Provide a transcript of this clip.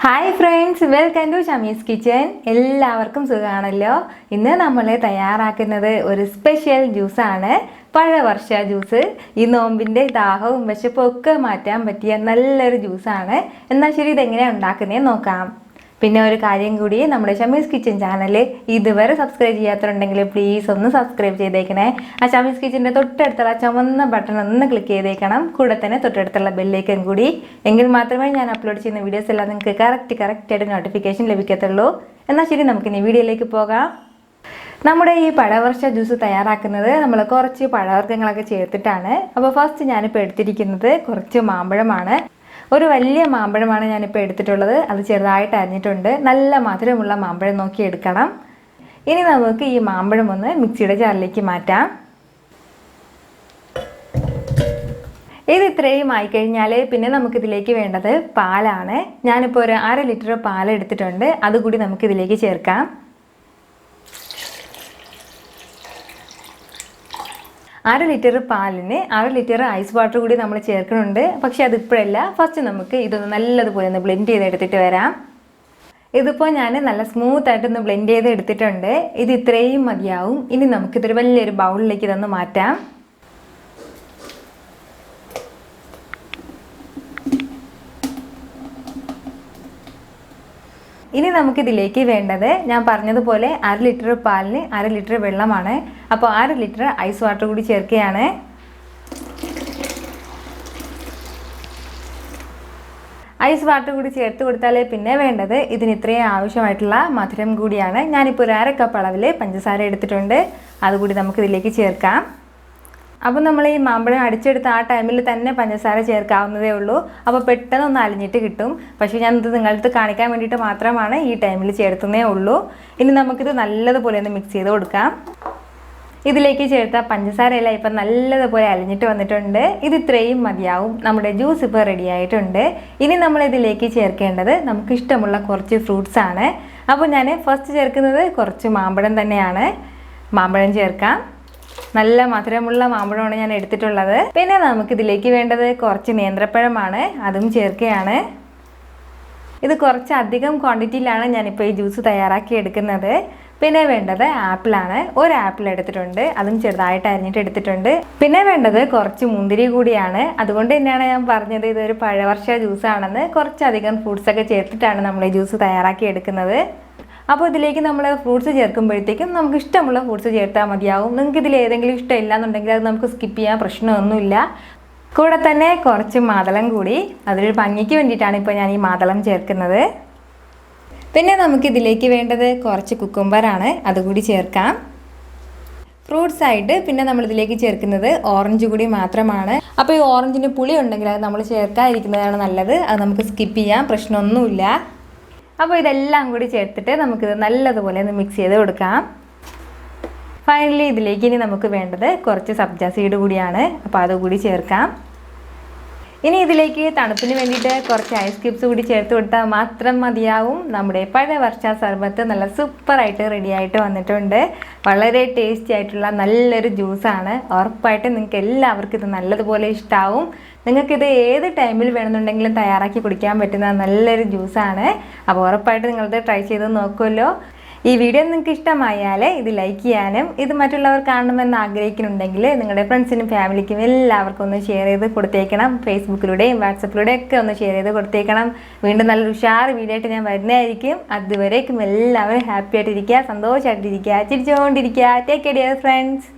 Hi friends, welcome to Shami's kitchen. എല്ലാവർക്കും സുഖമാണല്ലോ. ഇന്ന് നമ്മൾ തയ്യാറാക്കുന്നത് ഒരു സ്പെഷ്യൽ ജ്യൂസാണ്, പഴവർഷ ജ്യൂസ്. ഈ നോമ്പിൻ്റെ ദാഹവും വിശപ്പും ഒക്കെ മാറ്റാൻ പറ്റിയ നല്ലൊരു ജ്യൂസാണ്. എന്നാൽ ശരി, ഇതെങ്ങനെയാണ് ഉണ്ടാക്കുന്നതെന്ന് നോക്കാം. പിന്നെ ഒരു കാര്യം കൂടി, നമ്മുടെ ഷമീസ് കിച്ചൻ ചാനൽ ഇതുവരെ സബ്സ്ക്രൈബ് ചെയ്യാത്തതുണ്ടെങ്കിൽ പ്ലീസ് ഒന്ന് സബ്സ്ക്രൈബ് ചെയ്തേക്കണേ. ആ ഷമീസ് കിച്ചൻ്റെ തൊട്ടടുത്തുള്ള ചുവന്ന ബട്ടൺ ഒന്ന് ക്ലിക്ക് ചെയ്തേക്കണം. കൂടെ തന്നെ തൊട്ടടുത്തുള്ള ബെല്ലൈക്കൻ കൂടി, എങ്കിൽ മാത്രമേ ഞാൻ അപ്ലോഡ് ചെയ്യുന്ന വീഡിയോസ് എല്ലാം നിങ്ങൾക്ക് കറക്റ്റായിട്ട് നോട്ടിഫിക്കേഷൻ ലഭിക്കത്തുള്ളൂ. എന്നാൽ ശരി, നമുക്കിനി വീഡിയോയിലേക്ക് പോകാം. നമ്മുടെ ഈ പഴവർഷ ജ്യൂസ് തയ്യാറാക്കുന്നത് നമ്മൾ കുറച്ച് പഴവർഗ്ഗങ്ങളൊക്കെ ചേർത്തിട്ടാണ്. അപ്പോൾ ഫസ്റ്റ് ഞാനിപ്പോൾ എടുത്തിരിക്കുന്നത് കുറച്ച് മാമ്പഴമാണ്. ഒരു വലിയ മാമ്പഴമാണ് ഞാനിപ്പോൾ എടുത്തിട്ടുള്ളത്. അത് ചെറുതായിട്ട് അരിഞ്ഞിട്ടുണ്ട്. നല്ല മധുരമുള്ള മാമ്പഴം നോക്കി എടുക്കണം. ഇനി നമുക്ക് ഈ മാമ്പഴം ഒന്ന് മിക്സിയുടെ ജാറിലേക്ക് മാറ്റാം. ഇത് ഇത്രയും ആയിക്കഴിഞ്ഞാൽ പിന്നെ നമുക്കിതിലേക്ക് വേണ്ടത് പാലാണ്. ഞാനിപ്പോൾ ഒരു 1/2 ലിറ്റർ പാൽ എടുത്തിട്ടുണ്ട്. അതുകൂടി നമുക്കിതിലേക്ക് ചേർക്കാം. 1/2 ലിറ്റർ പാലിന് 1/2 ലിറ്റർ ഐസ് വാട്ടർ കൂടി നമ്മൾ ചേർക്കുന്നുണ്ട്. പക്ഷെ അതിപ്പോഴല്ല, ഫസ്റ്റ് നമുക്ക് ഇതൊന്ന് നല്ലതുപോലെ ഒന്ന് ബ്ലെൻഡ് ചെയ്തെടുത്തിട്ട് വരാം. ഇതിപ്പോൾ ഞാൻ നല്ല സ്മൂത്തായിട്ടൊന്ന് ബ്ലെൻഡ് ചെയ്ത് എടുത്തിട്ടുണ്ട്. ഇത് ഇത്രയും മതിയാവും. ഇനി നമുക്കിതൊരു വലിയൊരു ബൗളിലേക്ക് ഇതൊന്ന് മാറ്റാം. ഇനി നമുക്കിതിലേക്ക് വേണ്ടത്, ഞാൻ പറഞ്ഞതുപോലെ 1/2 ലിറ്റർ പാലിന് 1/2 ലിറ്റർ വെള്ളമാണ്. അപ്പോൾ 1/2 ലിറ്റർ ഐസ് വാട്ടർ കൂടി ചേർക്കുകയാണ്. ഐസ് വാട്ടർ കൂടി ചേർത്ത് കൊടുത്താൽ പിന്നെ വേണ്ടത് ഇതിന് ഇത്രയും ആവശ്യമായിട്ടുള്ള മധുരം കൂടിയാണ്. ഞാനിപ്പോൾ ഒരു 1/2 കപ്പ് അളവിൽ പഞ്ചസാര എടുത്തിട്ടുണ്ട്. അതുകൂടി നമുക്കിതിലേക്ക് ചേർക്കാം. അപ്പോൾ നമ്മൾ ഈ മാമ്പഴം അടിച്ചെടുത്ത് ആ ടൈമിൽ തന്നെ പഞ്ചസാര ചേർക്കാവുന്നതേ ഉള്ളൂ. അപ്പോൾ പെട്ടെന്ന് ഒന്ന് അലിഞ്ഞിട്ട് കിട്ടും. പക്ഷേ ഞാനിത് നിങ്ങളടുത്ത് കാണിക്കാൻ വേണ്ടിയിട്ട് മാത്രമാണ് ഈ ടൈമിൽ ചേർത്തുന്നേ ഉള്ളൂ. ഇനി നമുക്കിത് നല്ലതുപോലെ ഒന്ന് മിക്സ് ചെയ്ത് കൊടുക്കാം. ഇതിലേക്ക് ചേർത്ത പഞ്ചസാരയെല്ലാം ഇപ്പം നല്ലതുപോലെ അലിഞ്ഞിട്ട് വന്നിട്ടുണ്ട്. ഇത് ഇത്രയും മതിയാവും. നമ്മുടെ ജ്യൂസ് ഇപ്പോൾ റെഡി ആയിട്ടുണ്ട്. ഇനി നമ്മൾ ഇതിലേക്ക് ചേർക്കേണ്ടത് നമുക്കിഷ്ടമുള്ള കുറച്ച് ഫ്രൂട്ട്സ് ആണ്. അപ്പോൾ ഞാൻ ഫസ്റ്റ് ചേർക്കുന്നത് കുറച്ച് മാമ്പഴം തന്നെയാണ്. മാമ്പഴം ചേർക്കാം. നല്ല മധുരമുള്ള മാമ്പഴമാണ് ഞാൻ എടുത്തിട്ടുള്ളത്. പിന്നെ നമുക്കിതിലേക്ക് വേണ്ടത് കുറച്ച് നേന്ത്രപ്പഴമാണ്. അതും ചേർക്കുകയാണ്. ഇത് കുറച്ച് അധികം ക്വാണ്ടിറ്റിയിലാണ് ഞാനിപ്പോൾ ഈ ജ്യൂസ് തയ്യാറാക്കി എടുക്കുന്നത്. പിന്നെ വേണ്ടത് ആപ്പിളാണ്. ഒരു ആപ്പിൾ എടുത്തിട്ടുണ്ട്. അതും ചെറുതായിട്ട് അരിഞ്ഞിട്ട് എടുത്തിട്ടുണ്ട്. പിന്നെ വേണ്ടത് കുറച്ച് മുന്തിരി കൂടിയാണ്. അതുകൊണ്ട് തന്നെയാണ് ഞാൻ പറഞ്ഞത് ഇതൊരു പഴവർഷ ജ്യൂസാണെന്ന്. കുറച്ചധികം ഫ്രൂട്ട്സൊക്കെ ചേർത്തിട്ടാണ് നമ്മൾ ഈ ജ്യൂസ് തയ്യാറാക്കി എടുക്കുന്നത്. അപ്പോൾ ഇതിലേക്ക് നമ്മൾ ഫ്രൂട്ട്സ് ചേർക്കുമ്പോഴത്തേക്കും നമുക്ക് ഇഷ്ടമുള്ള ഫ്രൂട്ട്സ് ചേർത്താൽ മതിയാവും. നിങ്ങൾക്ക് ഇതിൽ ഏതെങ്കിലും ഇഷ്ടമില്ല എന്നുണ്ടെങ്കിൽ അത് നമുക്ക് സ്കിപ്പ് ചെയ്യാൻ പ്രശ്നമൊന്നുമില്ല. കൂടെ തന്നെ കുറച്ച് മാതളം കൂടി, അതൊരു ഭംഗിക്ക് വേണ്ടിയിട്ടാണ് ഇപ്പോൾ ഞാൻ ഈ മാതളം ചേർക്കുന്നത്. പിന്നെ നമുക്കിതിലേക്ക് വേണ്ടത് കുറച്ച് കുക്കുംബറാണ്. അതുകൂടി ചേർക്കാം. ഫ്രൂട്ട്സ് ആയിട്ട് പിന്നെ നമ്മളിതിലേക്ക് ചേർക്കുന്നത് ഓറഞ്ച് കൂടി മാത്രമാണ്. അപ്പോൾ ഈ ഓറഞ്ചിന് പുളി ഉണ്ടെങ്കിൽ അത് നമ്മൾ ചേർക്കാതിരിക്കുന്നതാണ് നല്ലത്. അത് നമുക്ക് സ്കിപ്പ് ചെയ്യാം, പ്രശ്നമൊന്നുമില്ല. അപ്പോൾ ഇതെല്ലാം കൂടി ചേർത്തിട്ട് നമുക്കിത് നല്ലതുപോലെ ഒന്ന് മിക്സ് ചെയ്ത് കൊടുക്കാം. ഫൈനലി ഇതിലേക്ക് ഇനി നമുക്ക് വേണ്ടത് കുറച്ച് സബ്ജ സീഡ് കൂടിയാണ്. അപ്പോൾ അതുകൂടി ചേർക്കാം. ഇനി ഇതിലേക്ക് തണുപ്പിന് വേണ്ടിയിട്ട് കുറച്ച് ഐസ് ക്യൂബ്സ് കൂടി ചേർത്ത് കൊടുത്താൽ മാത്രം മതിയാവും. നമ്മുടെ പഴവർഷ സർബത്ത് നല്ല സൂപ്പറായിട്ട് റെഡി ആയിട്ട് വന്നിട്ടുണ്ട്. വളരെ ടേസ്റ്റി ആയിട്ടുള്ള നല്ലൊരു ജ്യൂസാണ്. ഉറപ്പായിട്ട് നിങ്ങൾക്ക് എല്ലാവർക്കും ഇത് നല്ലതുപോലെ ഇഷ്ടമാവും. നിങ്ങൾക്കിത് ഏത് ടൈമിൽ വേണമെന്നുണ്ടെങ്കിലും തയ്യാറാക്കി കുടിക്കാൻ പറ്റുന്ന നല്ലൊരു ജ്യൂസാണ്. അപ്പോൾ ഉറപ്പായിട്ട് നിങ്ങളിത് ട്രൈ ചെയ്ത് നോക്കുമല്ലോ. ഈ വീഡിയോ നിങ്ങൾക്ക് ഇഷ്ടമായാൽ ഇത് ലൈക്ക് ചെയ്യാനും ഇത് മറ്റുള്ളവർ കാണണമെന്ന് ആഗ്രഹിക്കുന്നുണ്ടെങ്കിൽ നിങ്ങളുടെ ഫ്രണ്ട്സിനും ഫാമിലിക്കും എല്ലാവർക്കും ഒന്ന് ഷെയർ ചെയ്ത് കൊടുത്തേക്കണം. ഫേസ്ബുക്കിലൂടെയും വാട്സപ്പിലൂടെയും ഒക്കെ ഒന്ന് ഷെയർ ചെയ്ത് കൊടുത്തേക്കണം. വീണ്ടും നല്ലൊരു ഉഷാർ വീഡിയോ ആയിട്ട് ഞാൻ വരുന്നതായിരിക്കും. അതുവരേക്കും എല്ലാവരും ഹാപ്പി ആയിട്ടിരിക്കുക, സന്തോഷമായിട്ടിരിക്കുക, ചിരിച്ചുകൊണ്ടിരിക്കുക. Take care dear friends.